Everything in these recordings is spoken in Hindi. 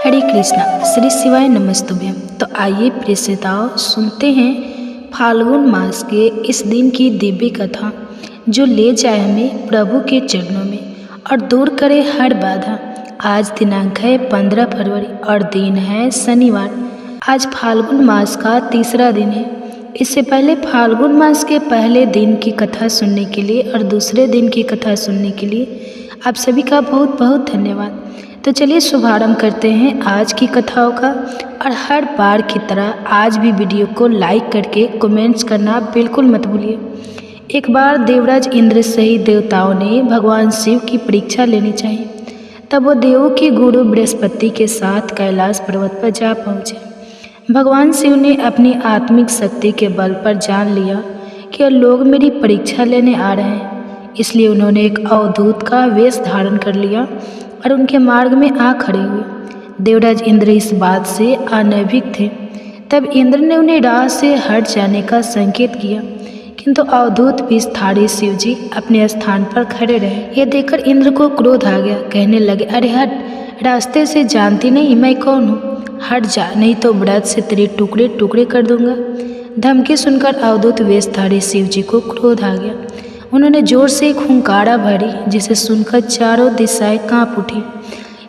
हरे कृष्णा, श्री शिवाय नमस्तुभ्यम। तो आइए प्रिय श्रोताओं, सुनते हैं फाल्गुन मास के इस दिन की दिव्य कथा, जो ले जाए हमें प्रभु के चरणों में और दूर करे हर बाधा। आज दिनांक है 15 फरवरी और दिन है शनिवार। आज फाल्गुन मास का तीसरा दिन है। इससे पहले फाल्गुन मास के पहले दिन की कथा सुनने के लिए और दूसरे दिन की कथा सुनने के लिए आप सभी का बहुत बहुत धन्यवाद। तो चलिए शुभारंभ करते हैं आज की कथाओं का। और हर बार की तरह आज भी वीडियो को लाइक करके कमेंट्स करना बिल्कुल मत भूलिए। एक बार देवराज इंद्र सहित देवताओं ने भगवान शिव की परीक्षा लेनी चाहिए। तब वो देवों के गुरु बृहस्पति के साथ कैलाश पर्वत पर जा पहुँचे। भगवान शिव ने अपनी आत्मिक शक्ति के बल पर जान लिया कि लोग मेरी परीक्षा लेने आ रहे हैं, इसलिए उन्होंने एक अवधूत का वेश धारण कर लिया और उनके मार्ग में आ खड़े हुए। देवराज इंद्र इस बात से अनभिज्ञ थे। तब इंद्र ने उन्हें राह से हट जाने का संकेत किया, किंतु अवधूत विषधारी शिव जी अपने स्थान पर खड़े रहे। यह देखकर इंद्र को क्रोध आ गया। कहने लगे, अरे हट, रास्ते से जानती नहीं मैं कौन हूँ, हट जा, नहीं तो व्रत से तेरे टुकड़े टुकड़े कर दूंगा। धमकी सुनकर अवधूत वेशधारी शिव जी को क्रोध आ गया। उन्होंने जोर से एक हुंकारा भरी, जिसे सुनकर चारों दिशाएं कांप उठी।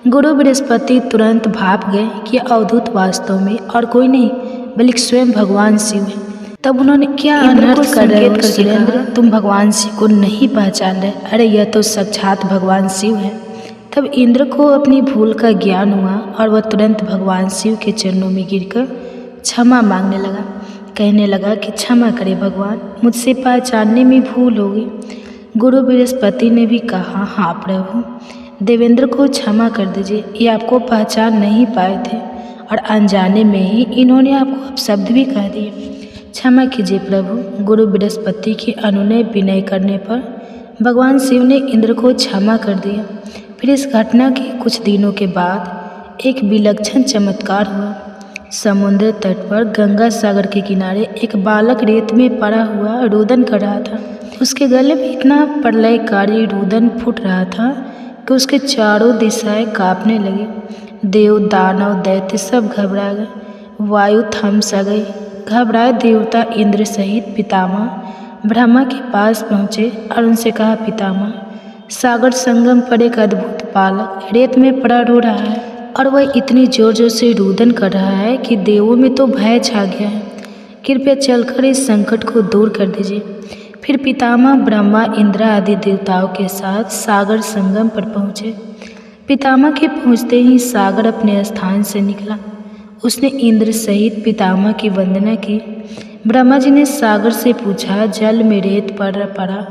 गुरु बृहस्पति तुरंत भाप गए कि अवधूत वास्तव में और कोई नहीं बल्कि स्वयं भगवान शिव है। तब उन्होंने क्या अनर्थ कर रहे हो सुरेंद्र, तुम भगवान शिव को नहीं पहचान रहे? अरे यह तो साक्षात भगवान शिव है। तब इंद्र को अपनी भूल का ज्ञान हुआ और वह तुरंत भगवान शिव के चरणों में गिरकर क्षमा मांगने लगा। कहने लगा कि क्षमा करे भगवान, मुझसे पहचानने में भूल हो गई। गुरु बृहस्पति ने भी कहा, हाँ प्रभु, देवेंद्र को क्षमा कर दीजिए, ये आपको पहचान नहीं पाए थे और अनजाने में ही इन्होंने आपको अपशब्द भी कह दिए। क्षमा कीजिए प्रभु। गुरु बृहस्पति की अनुनय विनय करने पर भगवान शिव ने इंद्र को क्षमा कर दिया। फिर इस घटना के कुछ दिनों के बाद एक विलक्षण चमत्कार हुआ। समुद्र तट पर गंगा सागर के किनारे एक बालक रेत में पड़ा हुआ रुदन कर रहा था। उसके गले में इतना प्रलयकारी रुदन फूट रहा था कि उसके चारों दिशाएं कांपने लगी। देव, दानव, दैत्य सब घबरा गए। वायु थम सा गई। घबराए देवता इंद्र सहित पितामह ब्रह्मा के पास पहुँचे और उनसे कहा, पितामह, सागर संगम पर एक अद्भुत बालक रेत में पड़ा रो रहा है और वह इतनी जोर जोर से रुदन कर रहा है कि देवों में तो भय छा गया है। कृपया चलकर इस संकट को दूर कर दीजिए। फिर पितामह ब्रह्मा, इंद्र आदि देवताओं के साथ सागर संगम पर पहुँचे। पितामह के पहुँचते ही सागर अपने स्थान से निकला। उसने इंद्र सहित पितामह की वंदना की। ब्रह्मा जी ने सागर से पूछा, जल में रेत पर पड़ा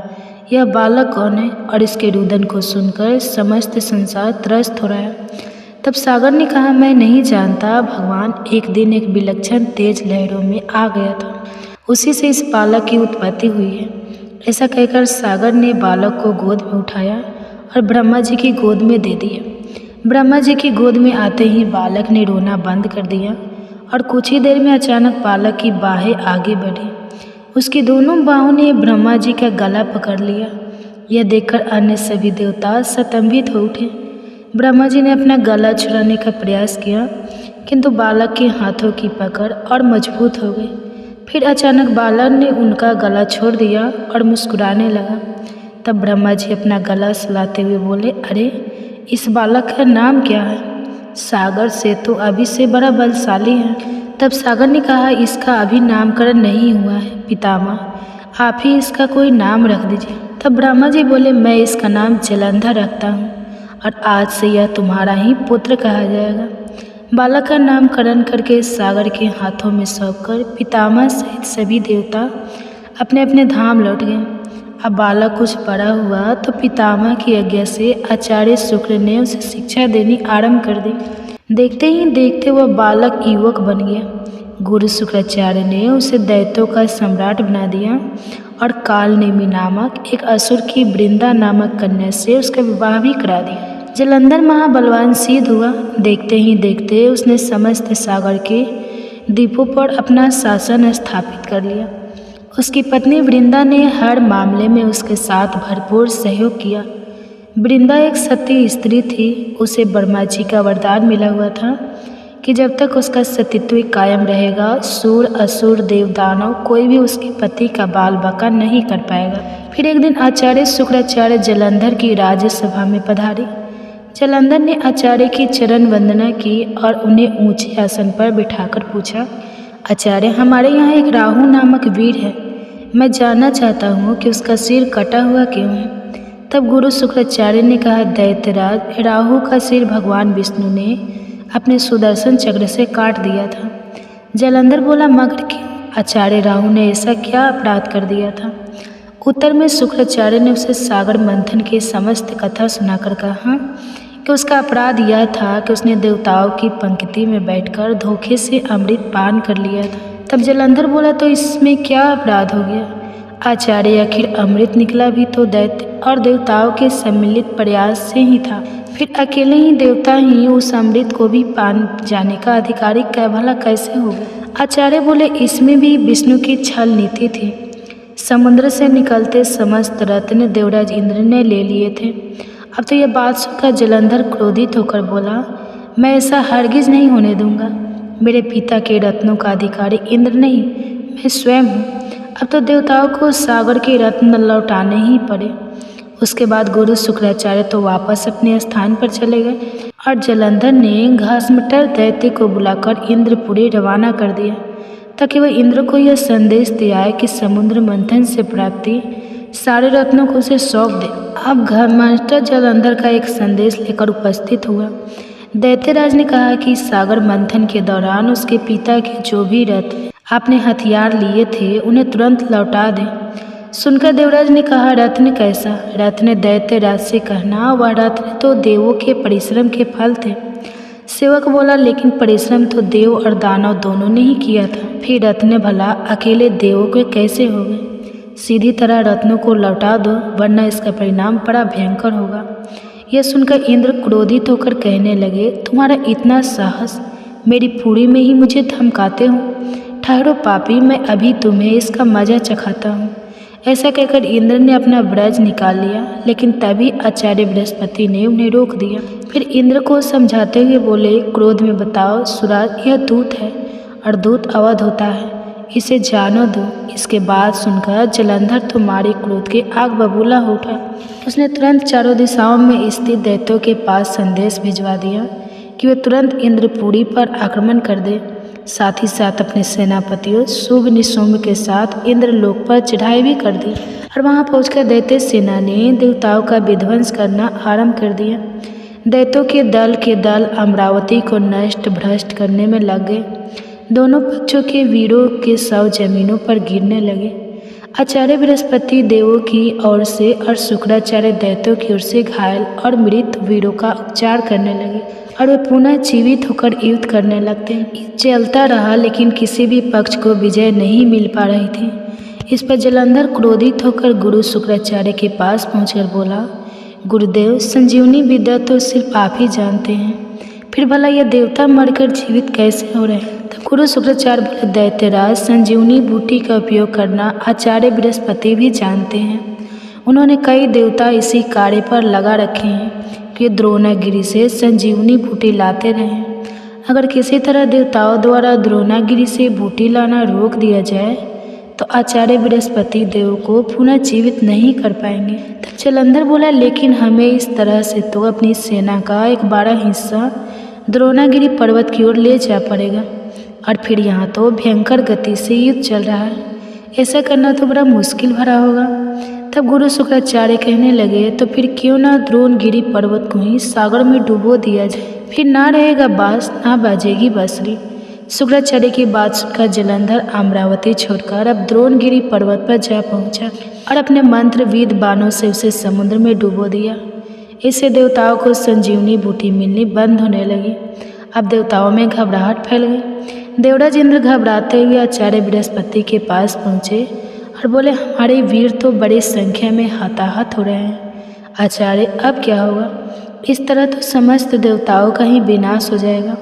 यह बालक कौन है? और इसके रुदन को सुनकर समस्त संसार त्रस्त हो रहा है। तब सागर ने कहा, मैं नहीं जानता भगवान, एक दिन एक विलक्षण तेज लहरों में आ गया था, उसी से इस बालक की उत्पत्ति हुई है। ऐसा कहकर सागर ने बालक को गोद में उठाया और ब्रह्मा जी की गोद में दे दिया। ब्रह्मा जी की गोद में आते ही बालक ने रोना बंद कर दिया और कुछ ही देर में अचानक बालक की बाहें आगे बढ़ी। उसकी दोनों बाहों ने ब्रह्मा जी का गला पकड़ लिया। यह देखकर अन्य सभी देवता स्तंभित हो उठे। ब्रह्मा जी ने अपना गला छुड़ाने का प्रयास किया, किंतु बालक के हाथों की पकड़ और मजबूत हो गई। फिर अचानक बालक ने उनका गला छोड़ दिया और मुस्कुराने लगा। तब ब्रह्मा जी अपना गला सुलाते हुए बोले, अरे इस बालक का नाम क्या है? सागर से तो अभी से बड़ा बलशाली है। तब सागर ने कहा, इसका अभी नामकरण नहीं हुआ है पितामह, आप ही इसका कोई नाम रख दीजिए। तब ब्रह्मा जी बोले, मैं इसका नाम जलंधर रखता हूँ और आज से यह तुम्हारा ही पुत्र कहा जाएगा। बालक का नामकरण करके सागर के हाथों में सौंपकर पितामह सहित सभी देवता अपने अपने धाम लौट गए। अब बालक कुछ बड़ा हुआ तो पितामह की आज्ञा से आचार्य शुक्र ने उसे शिक्षा देनी आरंभ कर दी। देखते ही देखते वह बालक युवक बन गया। गुरु शुक्राचार्य ने उसे दैत्यों का सम्राट बना दिया और कालनेमी नामक एक असुर की वृंदा नामक कन्या से उसका विवाह भी करा दिया। जलंधर महाबलवान सिद्ध हुआ। देखते ही देखते उसने समस्त सागर के द्वीपों पर अपना शासन स्थापित कर लिया। उसकी पत्नी वृंदा ने हर मामले में उसके साथ भरपूर सहयोग किया। वृंदा एक सती स्त्री थी। उसे ब्रह्मा जी का वरदान मिला हुआ था कि जब तक उसका सतीत्व कायम रहेगा, सूर असुर देव दानव कोई भी उसके पति का बाल बाका नहीं कर पाएगा। फिर एक दिन आचार्य शुक्राचार्य जालंधर की राज्यसभा में पधारे। जालंधर ने आचार्य की चरण वंदना की और उन्हें ऊंचे आसन पर बिठाकर पूछा, आचार्य, हमारे यहाँ एक राहु नामक वीर है। मैं जानना चाहता हूँ कि उसका सिर कटा हुआ क्यों है। तब गुरु शुक्राचार्य ने कहा, दैत्यराज, राहु का सिर भगवान विष्णु ने अपने सुदर्शन चक्र से काट दिया था। जालंधर बोला, मगर क्यों? आचार्य, राहु ने ऐसा क्या अपराध कर दिया था? उत्तर में शुक्राचार्य ने उसे सागर मंथन की समस्त कथा सुनाकर कहा कि उसका अपराध यह था कि उसने देवताओं की पंक्ति में बैठकर धोखे से अमृत पान कर लिया था। तब जालंधर बोला, तो इसमें क्या अपराध हो गया? आचार्य, आखिर अमृत निकला भी तो दैत्य और देवताओं के सम्मिलित प्रयास से ही था। फिर अकेले ही देवता ही उस अमृत को भी पान जाने का अधिकारी भला कैसे होगा? आचार्य बोले, इसमें भी विष्णु की छल नीति थी। समुद्र से निकलते समस्त रत्न देवराज इंद्र ने ले लिए थे। अब तो यह बात सुनकर जालंधर क्रोधित होकर बोला, मैं ऐसा हरगिज नहीं होने दूंगा। मेरे पिता के रत्नों का अधिकारी इंद्र नहीं, मैं स्वयं हूँ। अब तो देवताओं को सागर के रत्न लौटाने ही पड़े। उसके बाद गुरु शुक्राचार्य तो वापस अपने स्थान पर चले गए और जालंधर ने घासमटर दैत्य को बुलाकर इंद्रपुरी रवाना कर दिया ताकि वह इंद्र को यह संदेश दे आए कि समुद्र मंथन से प्राप्ति सारे रत्नों को उसे सौंप दे। अब घासमटर जालंधर का एक संदेश लेकर उपस्थित हुआ। दैत्यराज ने कहा कि सागर मंथन के दौरान उसके पिता के जो भी रत्न आपने हथियार लिए थे उन्हें तुरंत लौटा दें। सुनकर देवराज ने कहा, रत्न कैसा? रत्न दैत्यराज से कहना, वह रत्न तो देवों के परिश्रम के फल थे। सेवक बोला, लेकिन परिश्रम तो देव और दानव दोनों ने ही किया था। फिर रत्न भला अकेले देवों के कैसे हो गए? सीधी तरह रत्नों को लौटा दो, वरना इसका परिणाम बड़ा भयंकर होगा। यह सुनकर इंद्र क्रोधित होकर कहने लगे, तुम्हारा इतना साहस, मेरी पूरी में ही मुझे धमकाते हो? ठहरो पापी, मैं अभी तुम्हें इसका मजा चखाता हूँ। ऐसा कहकर इंद्र ने अपना ब्रज निकाल लिया, लेकिन तभी आचार्य बृहस्पति ने उन्हें रोक दिया। फिर इंद्र को समझाते हुए बोले, क्रोध में बताओ सुराज, यह दूत है और दूत अवध होता है, इसे जानो दो। इसके बाद सुनकर जालंधर तो मारे क्रोध के आग बबूला हो उठा। उसने तुरंत चारों दिशाओं में स्थित दैत्यों के पास संदेश भिजवा दिया कि वे तुरंत इंद्रपुरी पर आक्रमण कर दे। साथ ही साथ अपने सेनापतियों शुभ निशुम्भ के साथ इंद्रलोक पर चढ़ाई भी कर दी और वहां पहुंचकर दैत्य सेना ने देवताओं का विध्वंस करना आरंभ कर दिया। दैत्यों के दल अमरावती को नष्ट भ्रष्ट करने में लग गए। दोनों पक्षों के वीरों के शव जमीनों पर गिरने लगे। आचार्य बृहस्पति देवों की ओर से और शुक्राचार्य दैत्यों की ओर से घायल और मृत वीरों का उपचार करने लगे और वे पुनः जीवित होकर युद्ध करने लगते। चलता रहा, लेकिन किसी भी पक्ष को विजय नहीं मिल पा रही थी। इस पर जालंधर क्रोधित होकर गुरु शुक्राचार्य के पास पहुंचकर बोला, गुरुदेव, संजीवनी विद्या तो सिर्फ आप ही जानते हैं, फिर भला यह देवता मरकर जीवित कैसे हो रहे हैं? तब गुरु शुक्राचार्य बोले, दैत्यराज, संजीवनी बूटी का उपयोग करना आचार्य बृहस्पति भी जानते हैं। उन्होंने कई देवता इसी कार्य पर लगा रखे हैं कि द्रोणागिरी से संजीवनी बूटी लाते रहें। अगर किसी तरह देवताओं द्वारा द्रोणागिरी से बूटी लाना रोक दिया जाए तो आचार्य बृहस्पति देव को पुनः जीवित नहीं कर पाएंगे। तब जालंधर बोला, लेकिन हमें इस तरह से तो अपनी सेना का एक बड़ा हिस्सा द्रोणागिरी पर्वत की ओर ले जा पड़ेगा और फिर यहाँ तो भयंकर गति से युद्ध चल रहा है, ऐसा करना तो बड़ा मुश्किल भरा होगा। तब गुरु शुक्राचार्य कहने लगे, तो फिर क्यों ना द्रोणगिरी पर्वत को ही सागर में डुबो दिया जाए, फिर ना रहेगा बांस ना बाजेगी बांसुरी। शुक्राचार्य की बात सुनकर जालंधर अमरावती छोड़कर अब द्रोणगिरी पर्वत पर जा पहुंचा और अपने मंत्रविद बाणों से उसे समुद्र में डुबो दिया। इससे देवताओं को संजीवनी बूटी मिलनी बंद होने लगी। अब देवताओं में घबराहट फैल गई। देवराज इंद्र घबराते हुए आचार्य बृहस्पति के पास पहुँचे और बोले, हमारे वीर तो बड़ी संख्या में हताहत हो रहे हैं। आचार्य, अब क्या होगा? इस तरह तो समस्त देवताओं का ही विनाश हो जाएगा।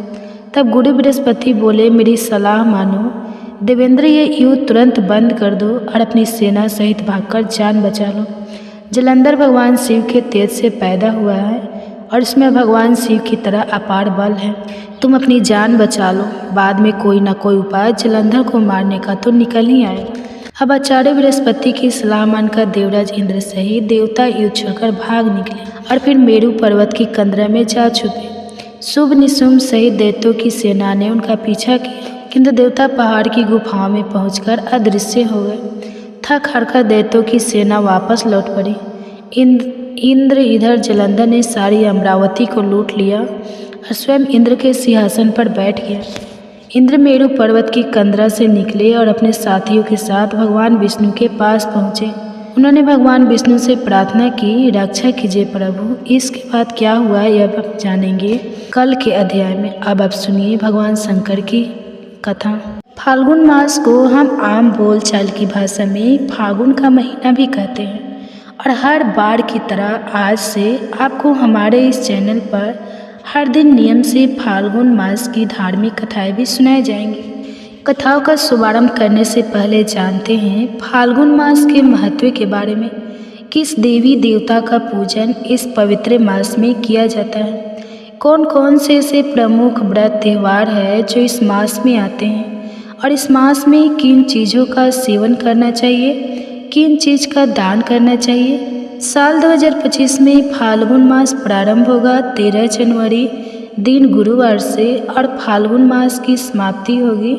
तब गुरु बृहस्पति बोले, मेरी सलाह मानो देवेंद्र, ये युद्ध तुरंत बंद कर दो और अपनी सेना सहित भागकर जान बचा लो। जलंधर भगवान शिव के तेज से पैदा हुआ है और इसमें भगवान शिव की तरह अपार बल है। तुम अपनी जान बचा लो, बाद में कोई ना कोई उपाय जलंधर को मारने का तो निकल ही आएगा। अब आचार्य बृहस्पति की सलाह मानकर देवराज इंद्र सहित देवता युद्ध छोड़कर भाग निकले और फिर मेरु पर्वत की कंदरा में जा छुपे। शुभ निशुम्भ सहित दैत्यों की सेना ने उनका पीछा किया, किंतु देवता पहाड़ की गुफाओं में पहुंचकर अदृश्य हो गए। थक हारकर दैत्यों की सेना वापस लौट पड़ी। इंद्र इधर जलंधर ने सारी अमरावती को लूट लिया और स्वयं इंद्र के सिंहासन पर बैठ गया। इंद्र मेरु पर्वत की कंदरा से निकले और अपने साथियों के साथ भगवान विष्णु के पास पहुँचे। उन्होंने भगवान विष्णु से प्रार्थना की, रक्षा कीजिए प्रभु। इसके बाद क्या हुआ यह आप जानेंगे कल के अध्याय में। अब आप सुनिए भगवान शंकर की कथा। फाल्गुन मास को हम आम बोलचाल की भाषा में फागुन का महीना भी कहते हैं और हर बार की तरह आज से आपको हमारे इस चैनल पर हर दिन नियम से फाल्गुन मास की धार्मिक कथाएं भी सुनाई जाएंगी। कथाओं का शुभारंभ करने से पहले जानते हैं फाल्गुन मास के महत्व के बारे में। किस देवी देवता का पूजन इस पवित्र मास में किया जाता है, कौन कौन से ऐसे प्रमुख व्रत त्यौहार है जो इस मास में आते हैं और इस मास में किन चीज़ों का सेवन करना चाहिए, किन चीज़ का दान करना चाहिए। साल 2025 में फाल्गुन मास प्रारंभ होगा 13 जनवरी दिन गुरुवार से और फाल्गुन मास की समाप्ति होगी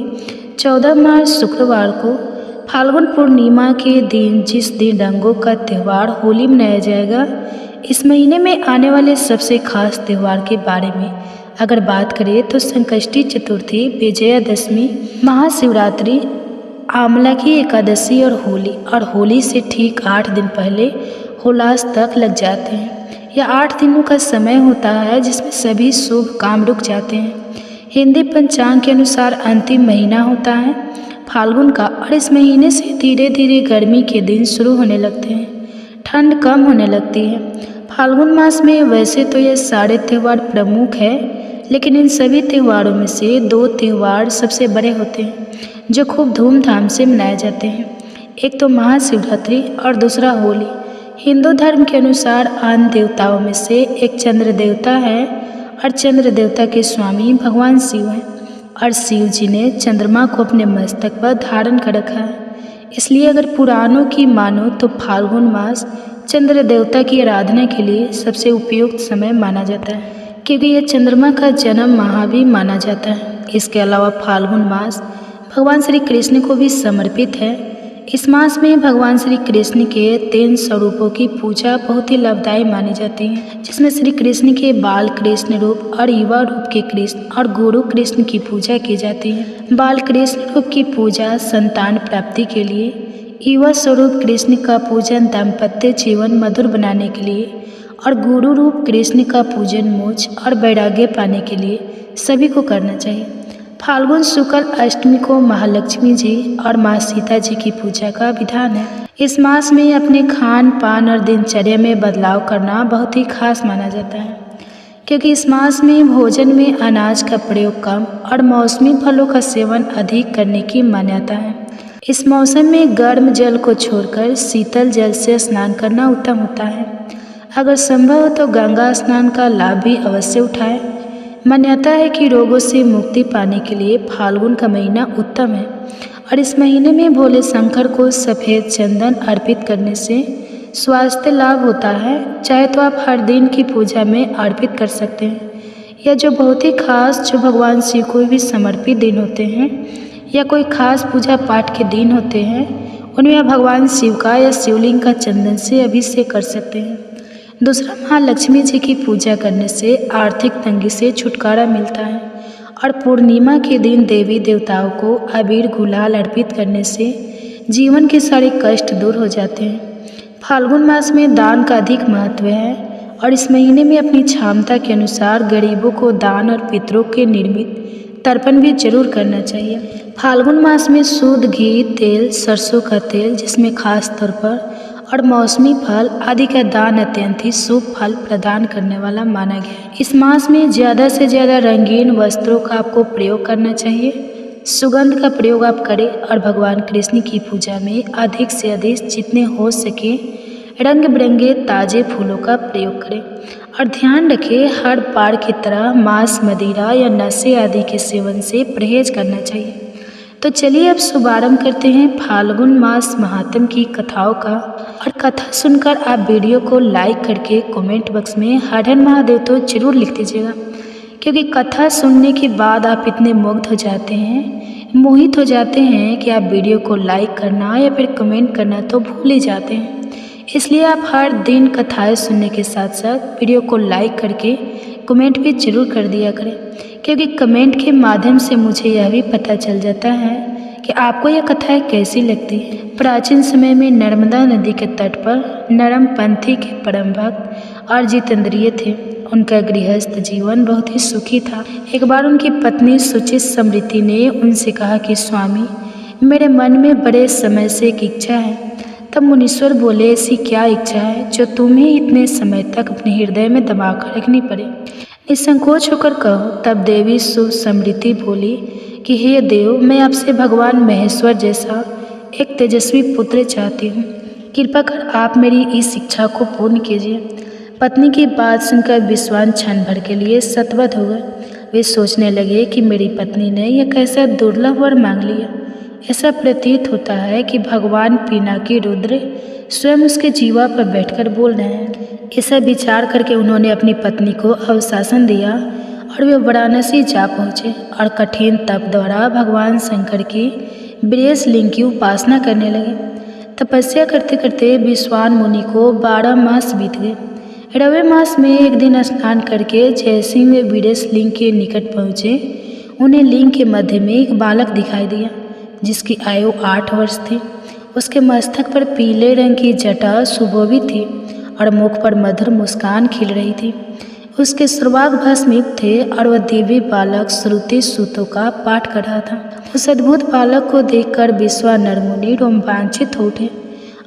14 मार्च शुक्रवार को। फाल्गुन पूर्णिमा के दिन जिस दिन रंगों का त्यौहार होली मनाया जाएगा, इस महीने में आने वाले सबसे खास त्यौहार के बारे में अगर बात करें तो संकष्टी चतुर्थी, विजयादशमी, महाशिवरात्रि, आंवला की एकादशी और होली से ठीक 8 दिन पहले होलास तक लग जाते हैं। यह 8 दिनों का समय होता है जिसमें सभी शुभ काम रुक जाते हैं। हिंदी पंचांग के अनुसार अंतिम महीना होता है फाल्गुन का और इस महीने से धीरे धीरे गर्मी के दिन शुरू होने लगते हैं, ठंड कम होने लगती है। फाल्गुन मास में वैसे तो ये सारे त्यौहार प्रमुख है, लेकिन इन सभी त्योहारों में से 2 त्यौहार सबसे बड़े होते हैं जो खूब धूमधाम से मनाए जाते हैं। एक तो महाशिवरात्रि और दूसरा होली। हिंदू धर्म के अनुसार अन्य देवताओं में से एक चंद्र देवता है और चंद्र देवता के स्वामी भगवान शिव हैं और शिव जी ने चंद्रमा को अपने मस्तक पर धारण कर रखा है। इसलिए अगर पुराणों की मानो तो फाल्गुन मास चंद्र देवता की आराधना के लिए सबसे उपयुक्त समय माना जाता है, क्योंकि यह चंद्रमा का जन्म माह भी माना जाता है। इसके अलावा फाल्गुन मास भगवान श्री कृष्ण को भी समर्पित है। इस मास में भगवान श्री कृष्ण के 3 स्वरूपों की पूजा बहुत ही लाभदायी मानी जाती है, जिसमें श्री कृष्ण के बाल कृष्ण रूप और युवा रूप के कृष्ण और गुरु कृष्ण की पूजा की जाती है। बाल कृष्ण रूप की पूजा संतान प्राप्ति के लिए, युवा स्वरूप कृष्ण का पूजन दाम्पत्य जीवन मधुर बनाने के लिए और गुरु रूप कृष्ण का पूजन मोक्ष और वैराग्य पाने के लिए सभी को करना चाहिए। फाल्गुन शुक्ल अष्टमी को महालक्ष्मी जी और माँ सीता जी की पूजा का विधान है। इस मास में अपने खान पान और दिनचर्या में बदलाव करना बहुत ही खास माना जाता है, क्योंकि इस मास में भोजन में अनाज का प्रयोग कम और मौसमी फलों का सेवन अधिक करने की मान्यता है। इस मौसम में गर्म जल को छोड़कर शीतल जल से स्नान करना उत्तम होता है। अगर संभव हो तो गंगा स्नान का लाभ भी अवश्य उठाएं। मान्यता है कि रोगों से मुक्ति पाने के लिए फाल्गुन का महीना उत्तम है और इस महीने में भोले शंकर को सफ़ेद चंदन अर्पित करने से स्वास्थ्य लाभ होता है। चाहे तो आप हर दिन की पूजा में अर्पित कर सकते हैं, या जो बहुत ही खास जो भगवान शिव को भी समर्पित दिन होते हैं या कोई खास पूजा पाठ के दिन होते हैं, उनमें आप भगवान शिव का या शिवलिंग का चंदन से अभिषेक कर सकते हैं। दूसरा, महालक्ष्मी जी की पूजा करने से आर्थिक तंगी से छुटकारा मिलता है और पूर्णिमा के दिन देवी देवताओं को अबीर गुलाल अर्पित करने से जीवन के सारे कष्ट दूर हो जाते हैं। फाल्गुन मास में दान का अधिक महत्व है और इस महीने में अपनी क्षमता के अनुसार गरीबों को दान और पितरों के निर्मित तर्पण भी जरूर करना चाहिए। फाल्गुन मास में शुद्ध घी, तेल, सरसों का तेल जिसमें खास तौर पर और मौसमी फल आदि का दान अत्यंत ही शुभ फल प्रदान करने वाला माना गया है। इस मास में ज़्यादा से ज़्यादा रंगीन वस्त्रों का आपको प्रयोग करना चाहिए। सुगंध का प्रयोग आप करें और भगवान कृष्ण की पूजा में अधिक से अधिक जितने हो सके रंग बिरंगे ताजे फूलों का प्रयोग करें और ध्यान रखें हर बार की तरह मांस, मदिरा या नशे आदि के सेवन से परहेज करना चाहिए। तो चलिए अब शुभारंभ करते हैं फाल्गुन मास महात्म की कथाओं का। और कथा सुनकर आप वीडियो को लाइक करके कमेंट बॉक्स में हर हर महादेव तो जरूर लिख दीजिएगा, क्योंकि कथा सुनने के बाद आप इतने मुग्ध हो जाते हैं, मोहित हो जाते हैं कि आप वीडियो को लाइक करना या फिर कमेंट करना तो भूल ही जाते हैं। इसलिए आप हर दिन कथाएं सुनने के साथ साथ वीडियो को लाइक करके कमेंट भी जरूर कर दिया करें, क्योंकि कमेंट के माध्यम से मुझे यह भी पता चल जाता है कि आपको यह कथाएं कैसी लगती है। प्राचीन समय में नर्मदा नदी के तट पर नरम पंथी के परम भक्त और जितेंद्रिय थे। उनका गृहस्थ जीवन बहुत ही सुखी था। एक बार उनकी पत्नी सुचित समृति ने उनसे कहा कि स्वामी, मेरे मन में बड़े समय से एक इच्छा है। तब मुनीश्वर बोले, ऐसी क्या इच्छा है जो तुम्हें इतने समय तक अपने हृदय में दबा कर रखनी पड़े? निसंकोच होकर कहो। तब देवी सुसमृति बोली कि हे देव, मैं आपसे भगवान महेश्वर जैसा एक तेजस्वी पुत्र चाहती हूँ। कृपा कर आप मेरी इस इच्छा को पूर्ण कीजिए। पत्नी की बात सुनकर विश्वान क्षण भर के लिए सतबद्ध हो गए। वे सोचने लगे कि मेरी पत्नी ने यह कैसा दुर्लभ वर मांग लिया। ऐसा प्रतीत होता है कि भगवान पिनाकी रुद्र स्वयं उसके जीवा पर बैठकर बोल रहे हैं। ऐसा विचार करके उन्होंने अपनी पत्नी को अवशासन दिया और वे वाराणसी जा पहुँचे और कठिन तप द्वारा भगवान शंकर की बृहस् लिंग की उपासना करने लगे। तपस्या करते करते विश्वान मुनि को 12 मास बीत गए। रवे मास में एक दिन स्नान करके जैसे वे बृहस् लिंग के निकट पहुँचे, उन्हें लिंग के मध्य में एक बालक दिखाई दिया जिसकी आयु 8 वर्ष थी। उसके मस्तक पर पीले रंग की जटा सुशोभित थी और मुख पर मधुर मुस्कान खिल रही थी। उसके सुरवाग भस्म युक्त थे और वह दिव्य बालक श्रुति सूतों का पाठ कर रहा था। उस अद्भुत बालक को देखकर विश्वानर मुनि रोमांचित हो उठे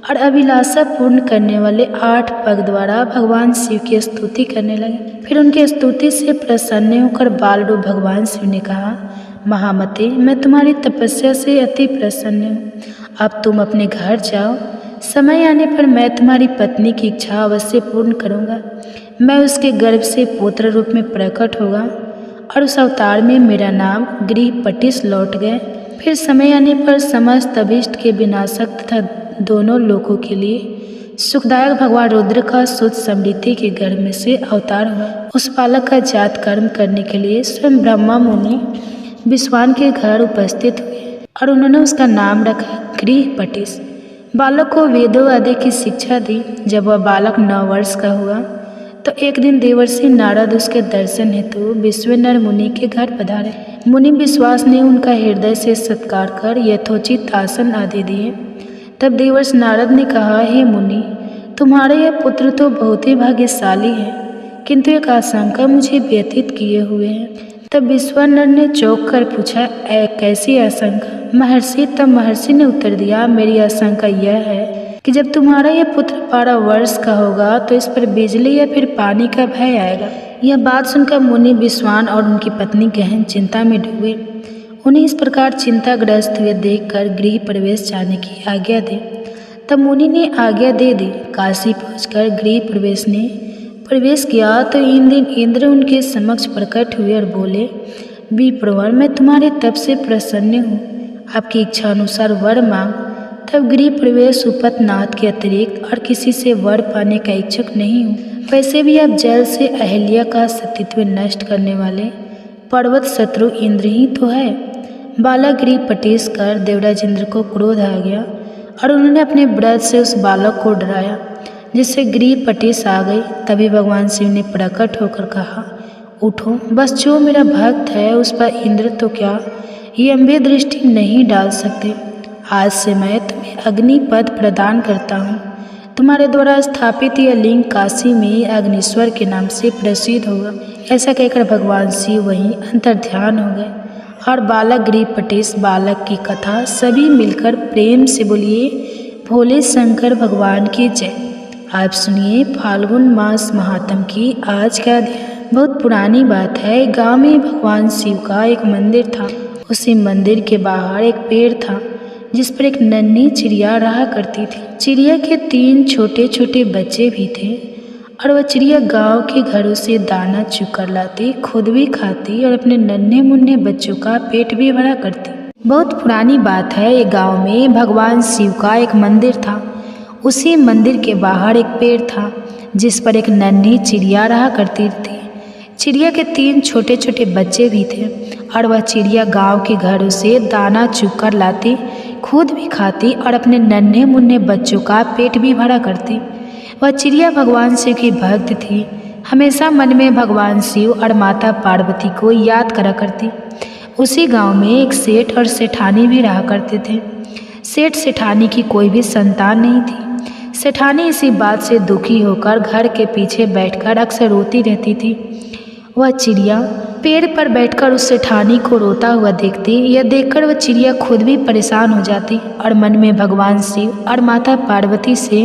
और अभिलाषा पूर्ण करने वाले 8 पग द्वारा भगवान शिव की स्तुति करने लगे। फिर उनकी स्तुति से प्रसन्न होकर बाल रूप भगवान शिव ने कहा, महामते, मैं तुम्हारी तपस्या से अति प्रसन्न हूँ। अब तुम अपने घर जाओ। समय आने पर मैं तुम्हारी पत्नी की इच्छा अवश्य पूर्ण करूँगा। मैं उसके गर्भ से पुत्र रूप में प्रकट होगा और उस अवतार में मेरा नाम गृहपटिस लौट गए। फिर समय आने पर समस्त अभिष्ट के विनाशक तथा दोनों लोकों के लिए सुखदायक भगवान रुद्र का सुत समृद्धि के गर्भ में से अवतार हुआ। उस बालक का जात कर्म करने के लिए स्वयं ब्रह्मा मुनि विश्वान के घर उपस्थित हुए और उन्होंने उसका नाम रखा गृहपटिस। बालक को वेदों आदि की शिक्षा दी। जब वह बालक 9 वर्ष का हुआ तो एक दिन देवर्षि नारद उसके दर्शन हेतु विश्वनर मुनि के घर पधारे। मुनि विश्वास ने उनका हृदय से सत्कार कर यथोचित आसन आदि दिए। तब देवर्षि नारद ने कहा, हे मुनि, तुम्हारे यह पुत्र तो बहुत ही भाग्यशाली है, किंतु एक आशंका मुझे व्यथित किए हुए है। तब विश्वनर ने चौंक कर पूछा, कैसी आशंका? महर्षि तब महर्षि ने उत्तर दिया, मेरी आशंका यह है कि जब तुम्हारा यह पुत्र 12 वर्ष का होगा तो इस पर बिजली या फिर पानी का भय आएगा। यह बात सुनकर मुनि विश्वान और उनकी पत्नी गहन चिंता में डूबे। उन्हें इस प्रकार चिंताग्रस्त हुए देखकर गृह प्रवेश जाने की आज्ञा दी। तब मुनि ने आज्ञा दे दी। काशी पहुंचकर गृह प्रवेश किया तो इन दिन इंद्र उनके समक्ष प्रकट हुए और बोले, विप्रवर, मैं तुम्हारे तप से प्रसन्न हूँ, आपकी इच्छा अनुसार वर मांग। तब गृह प्रवेश उपतनाथ के अतिरिक्त और किसी से वर पाने का इच्छुक नहीं हूँ। वैसे भी आप जल से अहल्या का सतीत्व नष्ट करने वाले पर्वत शत्रु इंद्र ही तो है। बालक गृहपटिस कर देवराज इंद्र को क्रोध आ गया और उन्होंने अपने व्रत से उस बालक को डराया, जिससे गृहपटिस आ गई। तभी भगवान शिव ने प्रकट होकर कहा, उठो, बस जो मेरा भक्त है उस पर इंद्र तो क्या, ये अम्बे दृष्टि नहीं डाल सकते। आज से मैं तुम्हें अग्निपद प्रदान करता हूँ। तुम्हारे द्वारा स्थापित यह लिंग काशी में अग्निश्वर के नाम से प्रसिद्ध होगा। ऐसा कहकर भगवान शिव वहीं अंतर्ध्यान हो गए और बालक गृहपटिस बालक की कथा सभी मिलकर प्रेम से बोलिए, भोले शंकर भगवान की जय। आप सुनिए फाल्गुन मास महात्म की आज का अध्याय। बहुत पुरानी बात है। गांव में भगवान शिव का एक मंदिर था। उसी मंदिर के बाहर एक पेड़ था। जिस पर एक नन्ही चिड़िया रहा करती थी। चिड़िया के 3 छोटे छोटे बच्चे भी थे और वह चिड़िया गांव के घरों से दाना चुग कर लाती, खुद भी खाती और अपने नन्हे मुन्ने बच्चों का पेट भी भरा करती। बहुत पुरानी बात है, एक गांव में भगवान शिव का एक मंदिर था। उसी मंदिर के बाहर एक पेड़ था जिस पर एक नन्ही चिड़िया रहा करती थी। चिड़िया के 3 छोटे छोटे बच्चे भी थे और वह चिड़िया गांव के घरों से दाना चुग कर लाती, खुद भी खाती और अपने नन्हे मुन्ने बच्चों का पेट भी भरा करती। वह चिड़िया भगवान शिव की भक्त थी, हमेशा मन में भगवान शिव और माता पार्वती को याद करा करती। उसी गांव में एक सेठ और सेठानी भी रहा करते थे। सेठ सेठानी की कोई भी संतान नहीं थी। सेठानी इसी बात से दुखी होकर घर के पीछे बैठकर अक्सर रोती रहती थी। वह चिड़िया पेड़ पर बैठकर उस सेठानी को रोता हुआ देखती। यह देखकर वह चिड़िया खुद भी परेशान हो जाती और मन में भगवान शिव और माता पार्वती से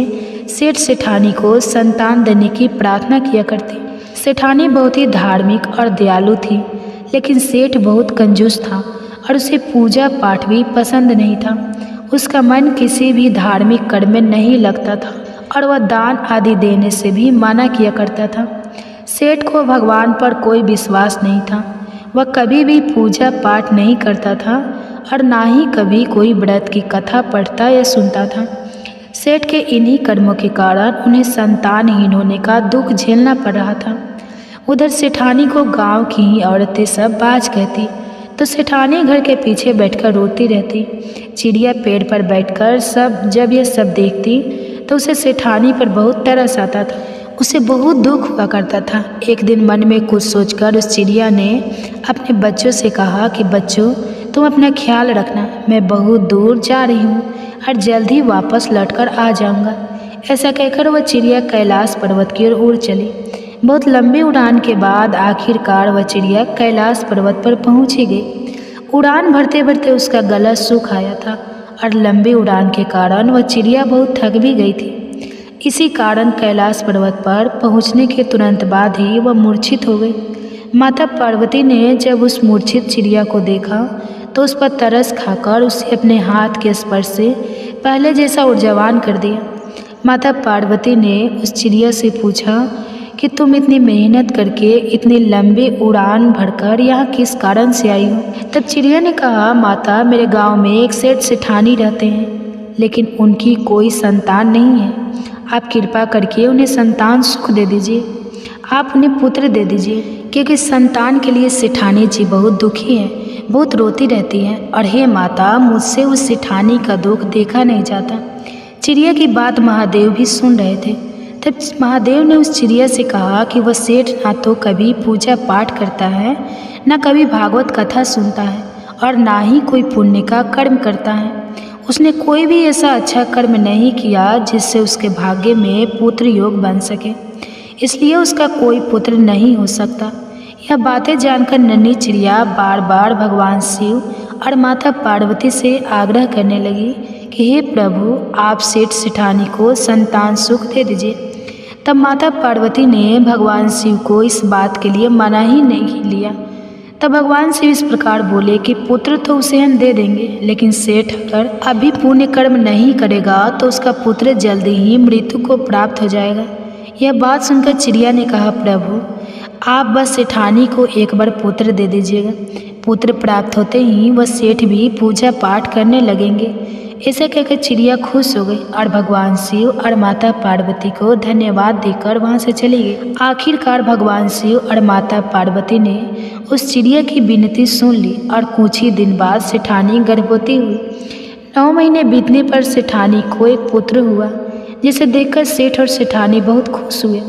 सेठ सेठानी को संतान देने की प्रार्थना किया करती। सेठानी बहुत ही धार्मिक और दयालु थी, लेकिन सेठ बहुत कंजूस था और उसे पूजा पाठ भी पसंद नहीं था। उसका मन किसी भी धार्मिक कर्म में नहीं लगता था और वह दान आदि देने से भी मना किया करता था। सेठ को भगवान पर कोई विश्वास नहीं था। वह कभी भी पूजा पाठ नहीं करता था और ना ही कभी कोई व्रत की कथा पढ़ता या सुनता था। सेठ के इन्हीं कर्मों के कारण उन्हें संतानहीन होने का दुख झेलना पड़ रहा था। उधर सेठानी को गांव की ही औरतें सब बाज कहती, तो सेठानी घर के पीछे बैठकर रोती रहती। चिड़िया पेड़ पर बैठकर जब यह सब देखती तो उसे सेठानी पर बहुत तरस आता था। उसे बहुत दुख हुआ करता था। एक दिन मन में कुछ सोचकर उस चिड़िया ने अपने बच्चों से कहा कि बच्चों, तुम अपना ख्याल रखना, मैं बहुत दूर जा रही हूँ और जल्द ही वापस लौटकर आ जाऊँगा। ऐसा कहकर वह चिड़िया कैलाश पर्वत की ओर उड़ चली। बहुत लंबी उड़ान के बाद आखिरकार वह चिड़िया कैलाश पर्वत पर पहुँच ही गई। उड़ान भरते भरते उसका गला सूख आया था और लंबी उड़ान के कारण वह चिड़िया बहुत थक भी गई थी। इसी कारण कैलाश पर्वत पर पहुंचने के तुरंत बाद ही वह मूर्छित हो गई। माता पार्वती ने जब उस मूर्छित चिड़िया को देखा तो उस पर तरस खाकर उसे अपने हाथ के स्पर्श से पहले जैसा ऊर्जावान कर दिया। माता पार्वती ने उस चिड़िया से पूछा कि तुम इतनी मेहनत करके इतनी लंबी उड़ान भरकर यहाँ किस कारण से आई हो? तब चिड़िया ने कहा, माता, मेरे गांव में एक सेठ सेठानी रहते हैं, लेकिन उनकी कोई संतान नहीं है। आप कृपा करके उन्हें संतान सुख दे दीजिए, आप उन्हें पुत्र दे दीजिए, क्योंकि संतान के लिए सेठानी जी बहुत दुखी है, बहुत रोती रहती है और हे माता, मुझसे उस सेठानी का दुख देखा नहीं जाता। चिड़िया की बात महादेव भी सुन रहे थे। तब महादेव ने उस चिड़िया से कहा कि वह सेठ ना तो कभी पूजा पाठ करता है, ना कभी भागवत कथा सुनता है और ना ही कोई पुण्य का कर्म करता है। उसने कोई भी ऐसा अच्छा कर्म नहीं किया जिससे उसके भाग्य में पुत्र योग बन सके, इसलिए उसका कोई पुत्र नहीं हो सकता। यह बातें जानकर नन्ही चिड़िया बार बार भगवान शिव और माता पार्वती से आग्रह करने लगी कि हे प्रभु, आप सेठ सेठानी को संतान सुख दे दीजिए। तब माता पार्वती ने भगवान शिव को इस बात के लिए मना ही नहीं लिया। तब भगवान शिव इस प्रकार बोले कि पुत्र तो उसे हम दे देंगे, लेकिन सेठ अगर अभी पुण्य कर्म नहीं करेगा तो उसका पुत्र जल्दी ही मृत्यु को प्राप्त हो जाएगा। यह बात सुनकर चिड़िया ने कहा, प्रभु, आप बस सेठानी को एक बार पुत्र दे दीजिएगा। पुत्र प्राप्त होते ही वह सेठ भी पूजा पाठ करने लगेंगे। ऐसा कहकर चिड़िया खुश हो गई और भगवान शिव और माता पार्वती को धन्यवाद देकर वहां से चली गई। आखिरकार भगवान शिव और माता पार्वती ने उस चिड़िया की विनती सुन ली और कुछ ही दिन बाद सेठानी गर्भवती हुई। 9 महीने बीतने पर सेठानी को एक पुत्र हुआ, जिसे देखकर सेठ और सेठानी बहुत खुश हुए।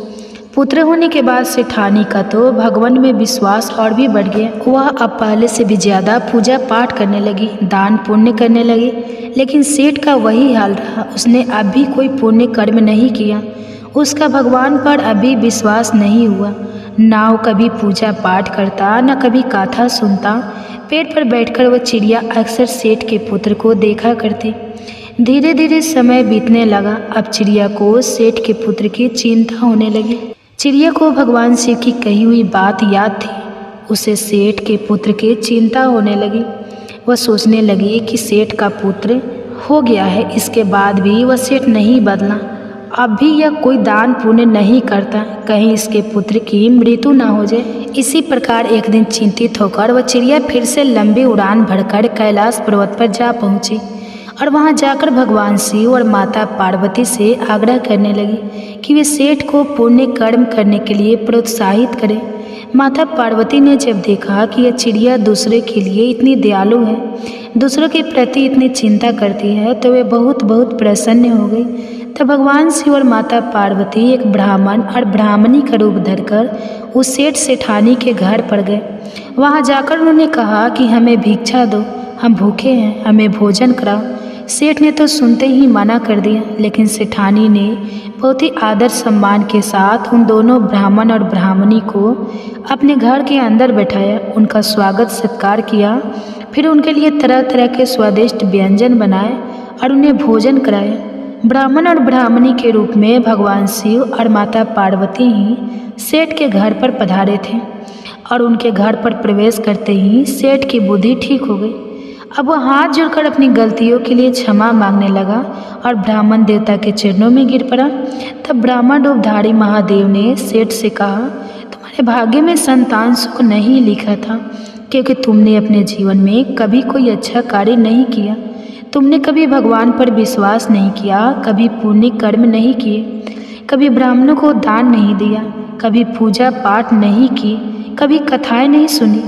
पुत्र होने के बाद सेठानी का तो भगवान में विश्वास और भी बढ़ गया। वह अब पहले से भी ज़्यादा पूजा पाठ करने लगी, दान पुण्य करने लगी। लेकिन सेठ का वही हाल रहा, उसने अभी कोई पुण्य कर्म नहीं किया। उसका भगवान पर अभी विश्वास नहीं हुआ। ना वो कभी पूजा पाठ करता, न कभी गाथा सुनता। पेड़ पर बैठकर वह चिड़िया अक्सर सेठ के पुत्र को देखा करती। धीरे धीरे समय बीतने लगा। अब चिड़िया को सेठ के पुत्र की चिंता होने लगी। चिड़िया को भगवान शिव की कही हुई बात याद थी। उसे सेठ के पुत्र की चिंता होने लगी। वह सोचने लगी कि सेठ का पुत्र हो गया है, इसके बाद भी वह सेठ नहीं बदला। अब भी यह कोई दान पुण्य नहीं करता, कहीं इसके पुत्र की मृत्यु न हो जाए। इसी प्रकार एक दिन चिंतित होकर वह चिड़िया फिर से लंबी उड़ान भरकर कैलाश पर्वत पर जा पहुंची और वहां जाकर भगवान शिव और माता पार्वती से आग्रह करने लगी कि वे सेठ को पुण्य कर्म करने के लिए प्रोत्साहित करें। माता पार्वती ने जब देखा कि यह चिड़िया दूसरे के लिए इतनी दयालु है, दूसरों के प्रति इतनी चिंता करती है, तो वे बहुत बहुत प्रसन्न हो गई। तब भगवान शिव और माता पार्वती एक ब्राह्मण और ब्राह्मणी का रूप धरकर उस सेठ सेठानी के घर पर गए। वहां जाकर उन्होंने कहा कि हमें भिक्षा दो, हम भूखे हैं, हमें भोजन कराओ। सेठ ने तो सुनते ही मना कर दिया, लेकिन सेठानी ने बहुत ही आदर सम्मान के साथ उन दोनों ब्राह्मण और ब्राह्मणी को अपने घर के अंदर बैठाया, उनका स्वागत सत्कार किया, फिर उनके लिए तरह तरह के स्वादिष्ट व्यंजन बनाए और उन्हें भोजन कराया। ब्राह्मण और ब्राह्मणी के रूप में भगवान शिव और माता पार्वती ही सेठ के घर पर पधारे थे और उनके घर पर प्रवेश करते ही सेठ की बुद्धि ठीक हो गई। अब वह हाथ जोड़कर अपनी गलतियों के लिए क्षमा मांगने लगा और ब्राह्मण देवता के चरणों में गिर पड़ा। तब ब्राह्मण रूपधारी महादेव ने सेठ से कहा, तुम्हारे भाग्य में संतान सुख नहीं लिखा था, क्योंकि तुमने अपने जीवन में कभी कोई अच्छा कार्य नहीं किया। तुमने कभी भगवान पर विश्वास नहीं किया, कभी पुण्य कर्म नहीं किए, कभी ब्राह्मणों को दान नहीं दिया, कभी पूजा पाठ नहीं की, कभी कथाएं नहीं सुनी।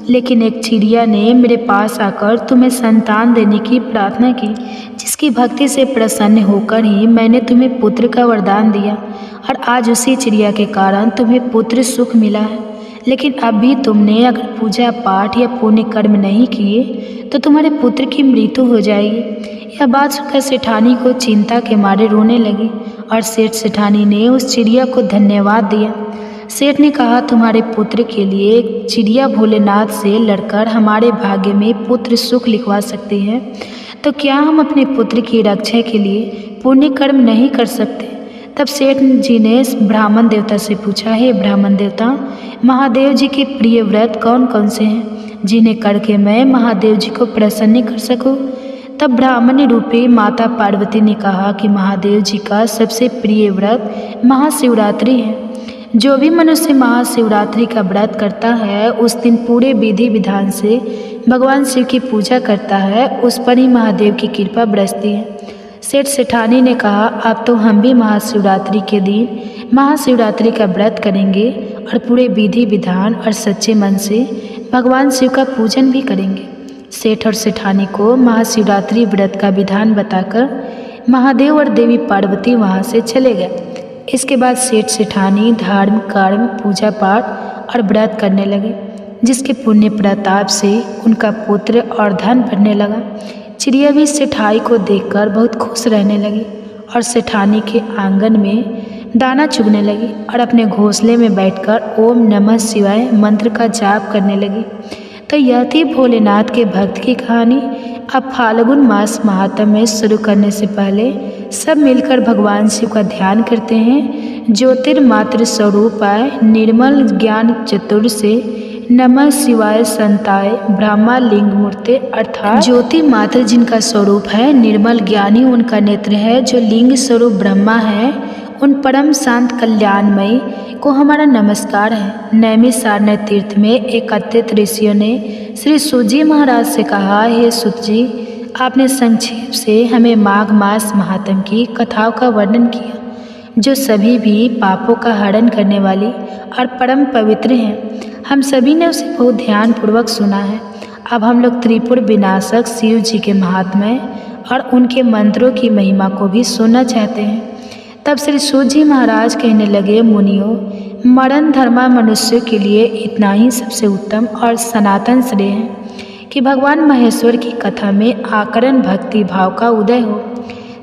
लेकिन एक चिड़िया ने मेरे पास आकर तुम्हें संतान देने की प्रार्थना की, जिसकी भक्ति से प्रसन्न होकर ही मैंने तुम्हें पुत्र का वरदान दिया और आज उसी चिड़िया के कारण तुम्हें पुत्र सुख मिला है। लेकिन अब भी तुमने अगर पूजा पाठ या पुण्य कर्म नहीं किए तो तुम्हारे पुत्र की मृत्यु हो जाएगी। यह बात सुनकर सेठानी को चिंता के मारे रोने लगी और सेठ सेठानी ने उस चिड़िया को धन्यवाद दिया। सेठ ने कहा, तुम्हारे पुत्र के लिए चिड़िया भोलेनाथ से लड़कर हमारे भाग्य में पुत्र सुख लिखवा सकती है, तो क्या हम अपने पुत्र की रक्षा के लिए पुण्य कर्म नहीं कर सकते? तब सेठ जी ने ब्राह्मण देवता से पूछा, हे ब्राह्मण देवता, महादेव जी के प्रिय व्रत कौन कौन से हैं जिन्हें करके मैं महादेव जी को प्रसन्न कर सकूं? तब ब्राह्मणी रूपी माता पार्वती ने कहा कि महादेव जी का सबसे प्रिय व्रत महाशिवरात्रि है। जो भी मनुष्य महाशिवरात्रि का व्रत करता है, उस दिन पूरे विधि विधान से भगवान शिव की पूजा करता है, उस पर ही महादेव की कृपा बरसती है। सेठ सेठानी ने कहा, अब तो हम भी महाशिवरात्रि के दिन महाशिवरात्रि का व्रत करेंगे और पूरे विधि विधान और सच्चे मन से भगवान शिव का पूजन भी करेंगे। सेठ और सेठानी को महाशिवरात्रि व्रत का विधान बताकर महादेव और देवी पार्वती वहाँ से चले गए। इसके बाद सेठ सेठानी धर्म कर्म पूजा पाठ और व्रत करने लगे, जिसके पुण्य प्रताप से उनका पुत्र और धन बढ़ने लगा। चिड़िया भी सेठाई को देखकर बहुत खुश रहने लगी और सेठानी के आंगन में दाना चुगने लगी और अपने घोंसले में बैठकर ओम नमः शिवाय मंत्र का जाप करने लगी। तो यह थी भोलेनाथ के भक्त की कहानी। अब फाल्गुन मास महात्म में शुरू करने से पहले सब मिलकर भगवान शिव का ध्यान करते हैं। ज्योतिर्मात्र स्वरूपाय निर्मल ज्ञान चतुर से नमः शिवाय संताय ब्रह्मा लिंग मूर्ते, अर्थात ज्योति मात्र जिनका स्वरूप है निर्मल ज्ञानी उनका नेत्र है, जो लिंग स्वरूप ब्रह्मा है, उन परम शांत कल्याणमयी को हमारा नमस्कार है। नैमिषारण्य तीर्थ में एक अत्यंत ऋषियों ने श्री सूत जी महाराज से कहा, हे सूत जी, आपने संक्षेप से हमें माघ मास महात्म की कथाओं का वर्णन किया, जो सभी भी पापों का हरण करने वाली और परम पवित्र हैं। हम सभी ने उसे बहुत ध्यानपूर्वक सुना है। अब हम लोग त्रिपुर विनाशक शिव जी के महात्म्य और उनके मंत्रों की महिमा को भी सुनना चाहते हैं। तब श्री सूत जी महाराज कहने लगे, मुनियों, मरण धर्मा मनुष्य के लिए इतना ही सबसे उत्तम और सनातन श्रेय है कि भगवान महेश्वर की कथा में आकरण भक्ति भाव का उदय हो।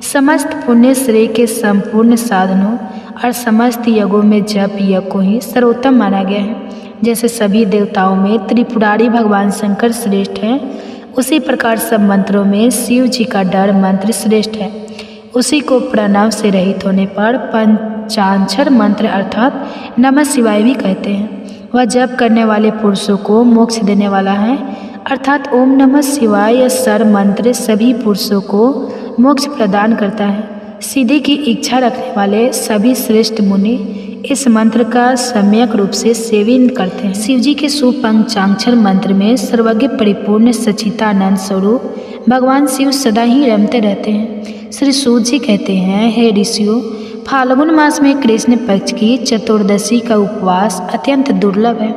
समस्त पुण्य श्रेय के संपूर्ण साधनों और समस्त यज्ञों में जप यज्ञ को ही सर्वोत्तम माना गया है। जैसे सभी देवताओं में त्रिपुरारी भगवान शंकर श्रेष्ठ हैं, उसी प्रकार सब मंत्रों में शिव जी का डर मंत्र श्रेष्ठ है। उसी को प्रणव से रहित होने पर पंचाक्षर मंत्र अर्थात नमः शिवाय भी कहते हैं। वह जप करने वाले पुरुषों को मोक्ष देने वाला है, अर्थात ओम नमः शिवाय या सर मंत्र सभी पुरुषों को मोक्ष प्रदान करता है। सीधे की इच्छा रखने वाले सभी श्रेष्ठ मुनि इस मंत्र का सम्यक रूप से सेवन करते हैं। शिव जी के शुभ पंचाक्षर मंत्र में सर्वज्ञ परिपूर्ण सच्चिदानंद स्वरूप भगवान शिव सदा ही रमते रहते हैं। श्री सूत जी कहते हैं, हे ऋषियों, फाल्गुन मास में कृष्ण पक्ष की चतुर्दशी का उपवास अत्यंत दुर्लभ है।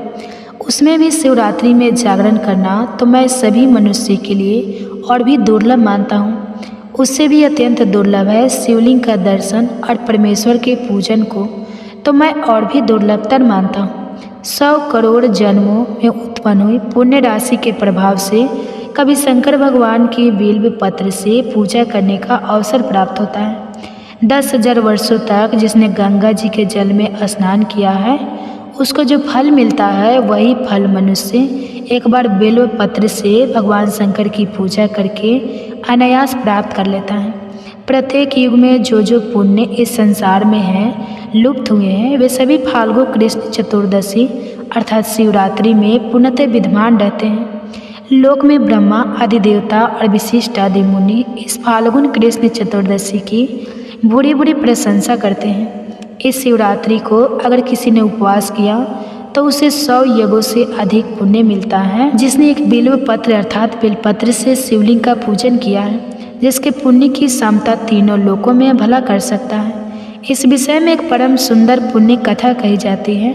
उसमें भी शिवरात्रि में जागरण करना तो मैं सभी मनुष्य के लिए और भी दुर्लभ मानता हूँ। उससे भी अत्यंत दुर्लभ है शिवलिंग का दर्शन और परमेश्वर के पूजन को तो मैं और भी दुर्लभतर मानता हूँ। 100 करोड़ जन्मों में उत्पन्न हुई पुण्य राशि के प्रभाव से कभी शंकर भगवान की बिल्व पत्र से पूजा करने का अवसर प्राप्त होता है। 10,000 वर्षों तक जिसने गंगा जी के जल में स्नान किया है उसको जो फल मिलता है वही फल मनुष्य एक बार बिल्व पत्र से भगवान शंकर की पूजा करके अनायास प्राप्त कर लेता है। प्रत्येक युग में जो पुण्य इस संसार में हैं लुप्त हुए हैं वे सभी फाल्गु कृष्ण चतुर्दशी अर्थात शिवरात्रि में पुनः विद्यमान रहते हैं। लोक में ब्रह्मा आदि देवता और विशिष्ट आदि मुनि इस फाल्गुन कृष्ण चतुर्दशी की बुरी बुरी प्रशंसा करते हैं। इस शिवरात्रि को अगर किसी ने उपवास किया तो उसे 100 यज्ञों से अधिक पुण्य मिलता है। जिसने एक बिल्व पत्र अर्थात बेलपत्र से शिवलिंग का पूजन किया है, जिसके पुण्य की क्षमता तीनों लोकों में भला कर सकता है। इस विषय में एक परम सुंदर पुण्य कथा कही जाती है।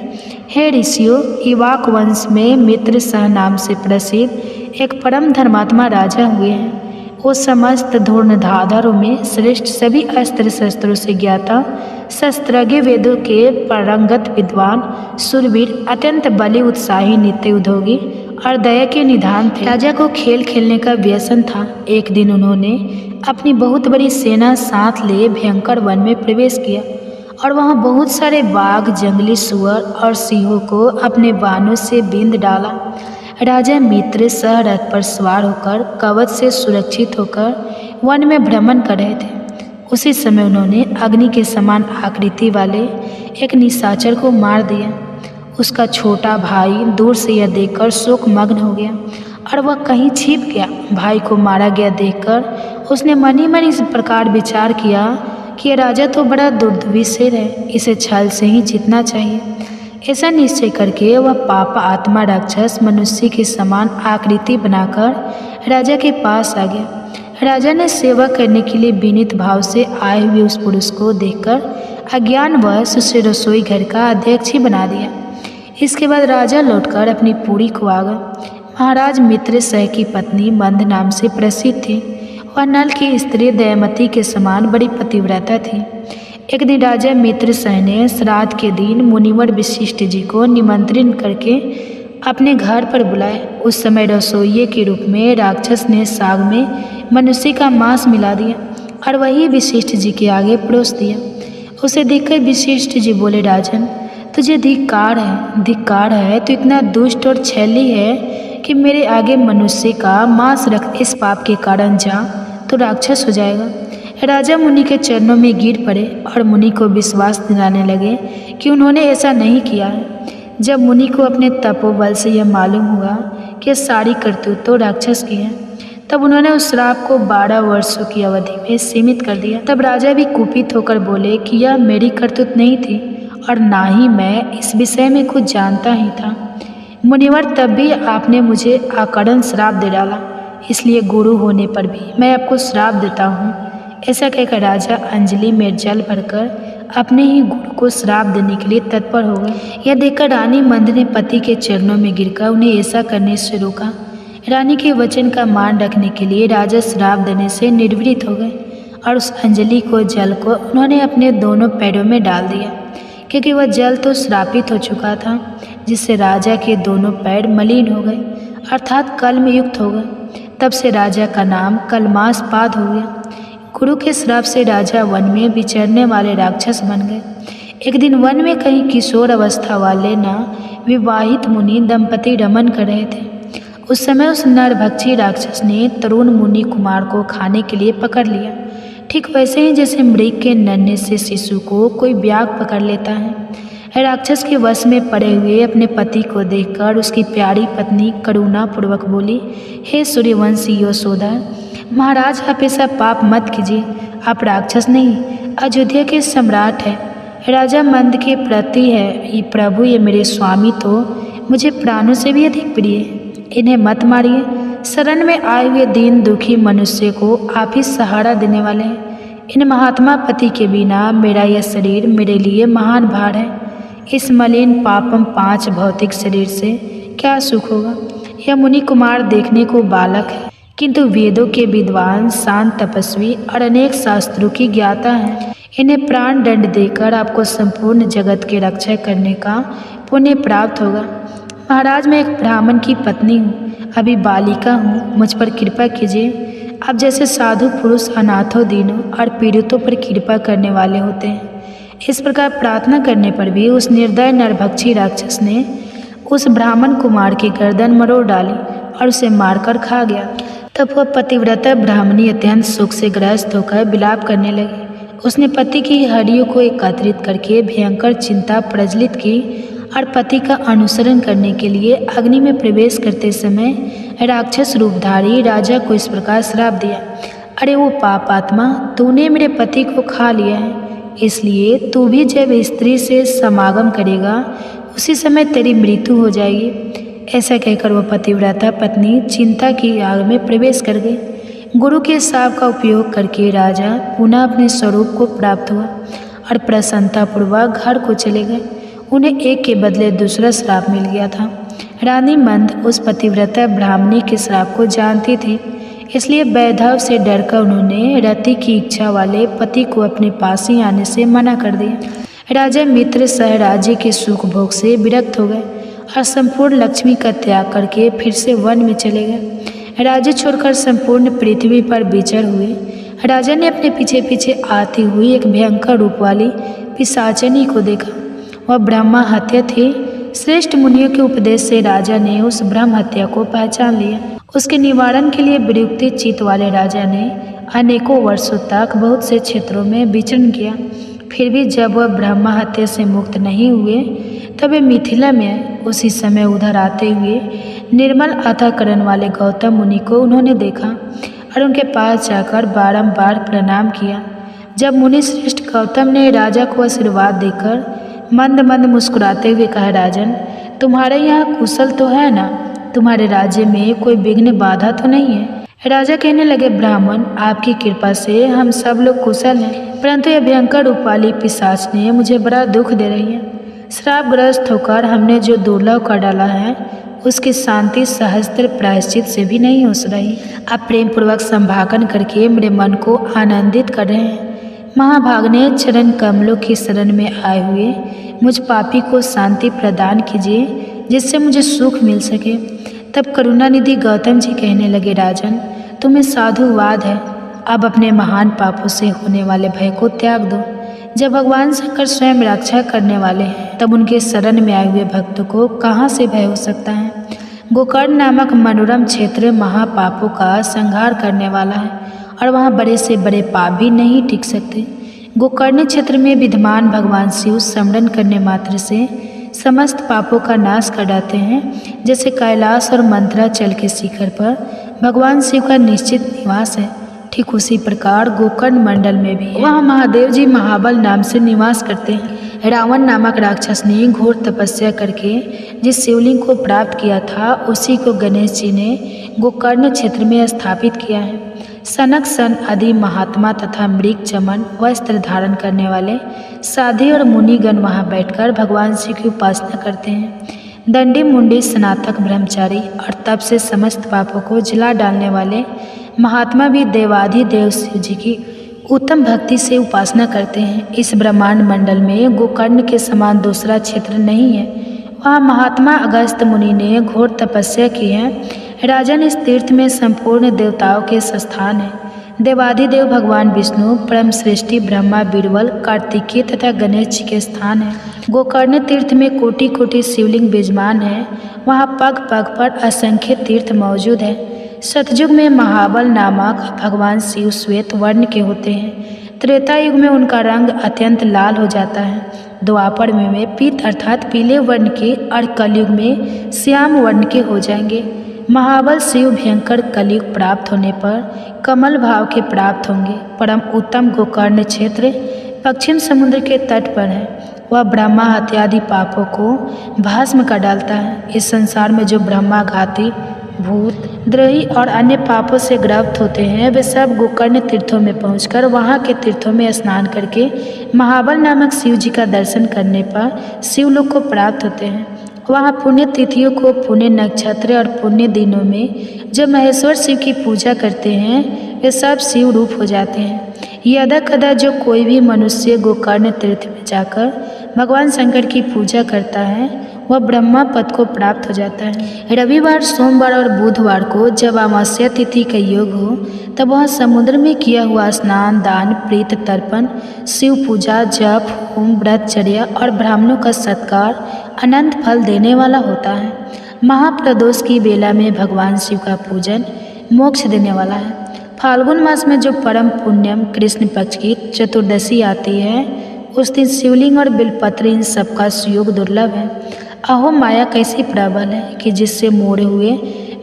हे ऋषियों, इवाक वंश में मित्र सह नाम से प्रसिद्ध एक परम धर्मात्मा राजा हुए हैं। वो समस्त धनुर्धारों में श्रेष्ठ सभी अस्त्र शस्त्रों से ज्ञाता शस्त्रज्ञ वेदों के पारंगत विद्वान शूरवीर अत्यंत बलि उत्साही नित्य उद्योगी और दया के निधान थे। राजा को खेल खेलने का व्यसन था। एक दिन उन्होंने अपनी बहुत बड़ी सेना साथ लिए भयंकर वन में प्रवेश किया और वहाँ बहुत सारे बाघ, जंगली सुअर और सिंहों को अपने बाणों से बींध डाला। राजा मित्र सह रथ पर सवार होकर कवच से सुरक्षित होकर वन में भ्रमण कर रहे थे। उसी समय उन्होंने अग्नि के समान आकृति वाले एक निशाचर को मार दिया। उसका छोटा भाई दूर से यह देखकर शोक मग्न हो गया और वह कहीं छिप गया। भाई को मारा गया देखकर उसने मन ही मन इस प्रकार विचार किया कि राजा तो बड़ा दुर्विषय है, इसे छल से ही जीतना चाहिए। ऐसा निश्चय करके वह पाप आत्मा राक्षस मनुष्य के समान आकृति बनाकर राजा के पास आ गया। राजा ने सेवा करने के लिए विनीत भाव से आए हुए उस पुरुष को देखकर अज्ञानवश उसे रसोई घर का अध्यक्ष ही बना दिया। इसके बाद राजा लौटकर अपनी पूरी को आ गए। महाराज मित्र सह की पत्नी मंद नाम से प्रसिद्ध थी। वह नल की स्त्री दयामती के समान बड़ी पतिव्रता थी। एक दिन राजा मित्र सह ने श्राद्ध के दिन मुनिवर वशिष्ठ जी को निमंत्रित करके अपने घर पर बुलाया। उस समय रसोइये के रूप में राक्षस ने साग में मनुष्य का मांस मिला दिया और वही वशिष्ठ जी के आगे परोस दिया। उसे देखकर वशिष्ठ जी बोले, राजन, तुझे धिक्कार है, तो इतना दुष्ट और छैली है कि मेरे आगे मनुष्य का मांस रख। इस पाप के कारण जा तो राक्षस हो जाएगा। राजा मुनि के चरणों में गिर पड़े और मुनि को विश्वास दिलाने लगे कि उन्होंने ऐसा नहीं किया है। जब मुनि को अपने तपोबल से यह मालूम हुआ कि सारी करतूत तो राक्षस की है, तब उन्होंने उस श्राप को 12 वर्षों की अवधि में सीमित कर दिया। तब राजा भी कुपित होकर बोले कि यह मेरी करतूत नहीं थी और ना ही मैं इस विषय में कुछ जानता ही था। मुनिवर, तब भी आपने मुझे अकारण श्राप दे डाला, इसलिए गुरु होने पर भी मैं आपको श्राप देता हूँ। ऐसा कहकर राजा अंजलि में जल भरकर अपने ही गुरु को श्राप देने के लिए तत्पर हो गए। यह देखकर रानी मंद ने पति के चरणों में गिरकर उन्हें ऐसा करने से रोका। रानी के वचन का मान रखने के लिए राजा श्राप देने से निर्वृत्त हो गए और उस अंजलि को जल को उन्होंने अपने दोनों पैरों में डाल दिया, क्योंकि वह जल तो श्रापित हो चुका था, जिससे राजा के दोनों पैर मलिन हो गए अर्थात कलम युक्त हो गए। तब से राजा का नाम कलमासपाद हो गया। गुरु के श्राप से राजा वन में विचरने वाले राक्षस बन गए। एक दिन वन में कहीं किशोर अवस्था वाले विवाहित मुनि दंपति रमन कर रहे थे। उस समय उस नरभक्षी राक्षस ने तरुण मुनि कुमार को खाने के लिए पकड़ लिया, ठीक वैसे ही जैसे मृग के नन्हे से शिशु को कोई व्याघ्र पकड़ लेता है। राक्षस के वश में पड़े हुए अपने पति को देखकर उसकी प्यारी पत्नी करुणापूर्वक बोली, हे सूर्यवंशी यशोदा, महाराज आप ऐसा पाप मत कीजिए। आप राक्षस नहीं, अयोध्या के सम्राट हैं, राजा मंद के प्रति है ये प्रभु, ये मेरे स्वामी तो मुझे प्राणों से भी अधिक प्रिय है। इन्हें मत मारिए। शरण में आए हुए दीन दुखी मनुष्य को आप ही सहारा देने वाले हैं। इन महात्मा पति के बिना मेरा यह शरीर मेरे लिए महान भार है। इस मलिन पापम 5 भौतिक शरीर से क्या सुख होगा। यह मुनि कुमार देखने को बालक है, किंतु वेदों के विद्वान, शांत तपस्वी और अनेक शास्त्रों की ज्ञाता हैं। इन्हें प्राण दंड देकर आपको संपूर्ण जगत की रक्षा करने का पुण्य प्राप्त होगा। महाराज, मैं एक ब्राह्मण की पत्नी हूँ, अभी बालिका हूँ, मुझ पर कृपा कीजिए। आप जैसे साधु पुरुष अनाथों, दीनों और पीड़ितों पर कृपा करने वाले होते हैं। इस प्रकार प्रार्थना करने पर भी उस निर्दय नरभक्षी राक्षस ने उस ब्राह्मण कुमार की गर्दन मरोड़ डाली और उसे मारकर खा गया। तब वह पतिव्रता ब्राह्मणी अत्यंत सुख से ग्रस्त होकर विलाप करने लगी। उसने पति की हड्डियों को एकत्रित करके भयंकर चिंता प्रज्वलित की और पति का अनुसरण करने के लिए अग्नि में प्रवेश करते समय राक्षस रूपधारी राजा को इस प्रकार श्राप दिया, अरे वो पापात्मा, तूने मेरे पति को खा लिया है, इसलिए तू भी जब स्त्री से समागम करेगा उसी समय तेरी मृत्यु हो जाएगी। ऐसा कहकर वह पतिव्रता पत्नी चिंता की आग में प्रवेश कर गई। गुरु के शाप का उपयोग करके राजा पुनः अपने स्वरूप को प्राप्त हुआ और प्रसन्नतापूर्वक घर को चले गए। उन्हें एक के बदले दूसरा श्राप मिल गया था। रानी मंद उस पतिव्रता ब्राह्मणी के श्राप को जानती थी, इसलिए वैधव से डरकर उन्होंने रति की इच्छा वाले पति को अपने पास ही आने से मना कर दिया। राजा मित्र सह राज्य के सुख भोग से विरक्त हो गए और संपूर्ण लक्ष्मी का त्याग करके फिर से वन में चले गए। राज्य छोड़कर संपूर्ण पृथ्वी पर विचर हुए। राजा ने अपने पीछे पीछे आती हुई एक भयंकर रूप वाली पिशाचनी को देखा। वह ब्रह्मा हत्या थी। श्रेष्ठ मुनियों के उपदेश से राजा ने उस ब्रह्म हत्या को पहचान लिया। उसके निवारण के लिए विरक्ति चित्त वाले राजा ने अनेकों वर्षों तक बहुत से क्षेत्रों में विचरण किया। फिर भी जब वह ब्रह्मा हत्या से मुक्त नहीं हुए तब वे मिथिला में आए। उसी समय उधर आते हुए निर्मल अंतःकरण वाले गौतम मुनि को उन्होंने देखा और उनके पास जाकर बारंबार प्रणाम किया। जब मुनि श्रेष्ठ गौतम ने राजा को आशीर्वाद देकर मंद मंद मुस्कुराते हुए कहा, राजन, तुम्हारे यहाँ कुशल तो है ना? तुम्हारे राज्य में कोई विघ्न बाधा तो नहीं है? राजा कहने लगे, ब्राह्मण, आपकी कृपा से हम सब लोग कुशल हैं, परंतु यह भयंकर रूप वाली पिशाच ने मुझे बड़ा दुख दे रही है। श्रापग्रस्त होकर हमने जो दुर्लभ कर डाला है उसकी शांति सहस्त्र प्रायश्चित से भी नहीं हो रही। आप प्रेम पूर्वक संभाषण करके मेरे मन को आनंदित कर रहे हैं। महाभागने चरण कमलों की शरण में आए हुए मुझ पापी को शांति प्रदान कीजिए जिससे मुझे सुख मिल सके। तब करुणानिधि गौतम जी कहने लगे, राजन, तुम्हें साधुवाद है, अब अपने महान पापों से होने वाले भय को त्याग दो। जब भगवान शंकर स्वयं रक्षा करने वाले हैं तब उनके शरण में आए हुए भक्तों को कहाँ से भय हो सकता है। गोकर्ण नामक मनोरम क्षेत्र महापापों का संहार करने वाला है और वहाँ बड़े से बड़े पाप भी नहीं टिक सकते। गोकर्ण क्षेत्र में विद्यमान भगवान शिव स्मरण करने मात्र से समस्त पापों का नाश कर डालते हैं। जैसे कैलाश और मंत्राचल के शिखर पर भगवान शिव का निश्चित निवास है, ठीक उसी प्रकार गोकर्ण मंडल में भी है। वहाँ महादेव जी महाबल नाम से निवास करते हैं। रावण नामक राक्षस ने घोर तपस्या करके जिस शिवलिंग को प्राप्त किया था उसी को गणेश जी ने गोकर्ण क्षेत्र में स्थापित किया है। सनक सन आदि महात्मा तथा मृग चमन वस्त्र धारण करने वाले साधु और मुनिगण वहाँ बैठकर भगवान शिव की उपासना करते हैं। दंडी मुंडी स्नातक ब्रह्मचारी और तप से समस्त पापों को जला डालने वाले महात्मा भी देवाधिदेव शिव जी की उत्तम भक्ति से उपासना करते हैं। इस ब्रह्मांड मंडल में गोकर्ण के समान दूसरा क्षेत्र नहीं है। वहाँ महात्मा अगस्त्य मुनि ने घोर तपस्या की है। राजन, इस तीर्थ में संपूर्ण देवताओं के स्थान है। देवाधिदेव भगवान विष्णु, परम श्रेष्ठी ब्रह्मा, बीरबल, कार्तिकेय तथा गणेश जी के स्थान है। गोकर्ण तीर्थ में कोटि कोटि शिवलिंग विद्यमान है। वहाँ पग पग पर असंख्य तीर्थ मौजूद है। सतयुग में महाबल नामक भगवान शिव श्वेत वर्ण के होते हैं। त्रेता युग में उनका रंग अत्यंत लाल हो जाता है द्वापर में पीत अर्थात पीले वर्ण के और कलयुग में श्याम वर्ण के हो जाएंगे। महाबल शिव भयंकर कलयुग प्राप्त होने पर कमल भाव के प्राप्त होंगे। परम उत्तम गोकर्ण क्षेत्र पश्चिम समुद्र के तट पर है। वह ब्रह्मा हत्या आदि पापों को भस्म कर डालता है। इस संसार में जो ब्रह्माघाती भूत द्रोही और अन्य पापों से ग्रस्त होते हैं वे सब गोकर्ण तीर्थों में पहुंचकर वहां के तीर्थों में स्नान करके महाबल नामक शिव जी का दर्शन करने पर शिवलोक को प्राप्त होते हैं। वहाँ पुण्य तिथियों को, पुण्य नक्षत्र और पुण्य दिनों में जो महेश्वर शिव की पूजा करते हैं वे सब शिव रूप हो जाते हैं। यदा कदा जो कोई भी मनुष्य गोकर्ण तीर्थ में जाकर भगवान शंकर की पूजा करता है वह ब्रह्मा पद को प्राप्त हो जाता है। रविवार, सोमवार और बुधवार को जब अमावस्या तिथि का योग हो तब वह समुद्र में किया हुआ स्नान, दान, प्रीत तर्पण, शिव पूजा, जप, होम, व्रतचर्या और ब्राह्मणों का सत्कार अनंत फल देने वाला होता है। महाप्रदोष की बेला में भगवान शिव का पूजन मोक्ष देने वाला है। फाल्गुन मास में जो परम पुण्यम कृष्ण पक्ष की चतुर्दशी आती है उस दिन शिवलिंग और बिलपत्र इन सबका सुयोग दुर्लभ है। अहो माया कैसी प्रबल है कि जिससे मोड़े हुए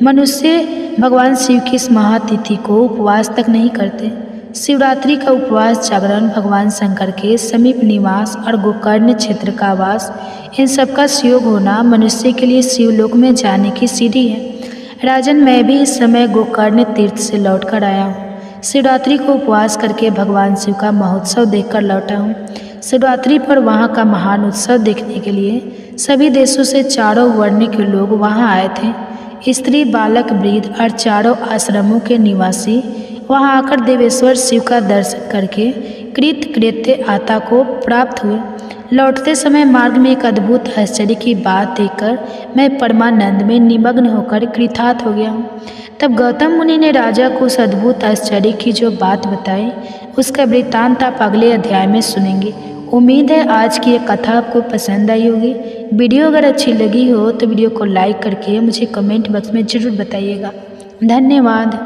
मनुष्य भगवान शिव की इस महातिथि को उपवास तक नहीं करते। शिवरात्रि का उपवास, जागरण, भगवान शंकर के समीप निवास और गोकर्ण क्षेत्र का वास, इन सब का सुयोग होना मनुष्य के लिए शिवलोक में जाने की सीढ़ी है। राजन, मैं भी इस समय गोकर्ण तीर्थ से लौट कर आया हूँ। शिवरात्रि को उपवास करके भगवान शिव का महोत्सव देखकर लौटा हूँ। शिवरात्रि पर वहाँ का महान उत्सव देखने के लिए सभी देशों से चारों वर्ण के लोग वहाँ आए थे। स्त्री, बालक, वृद्ध और चारों आश्रमों के निवासी वहाँ आकर देवेश्वर शिव का दर्शन करके कृत कृत्य आता को प्राप्त हुए। लौटते समय मार्ग में एक अद्भुत आश्चर्य की बात देखकर मैं परमानंद में निमग्न होकर कृतार्थ हो गया हूँ। तब गौतम मुनि ने राजा को उस अद्भुत आश्चर्य की जो बात बताई उसका वृत्तांत आप अगले अध्याय में सुनेंगे। उम्मीद है आज की ये कथा आपको पसंद आई होगी। वीडियो अगर अच्छी लगी हो तो वीडियो को लाइक करके मुझे कमेंट बॉक्स में ज़रूर बताइएगा। धन्यवाद।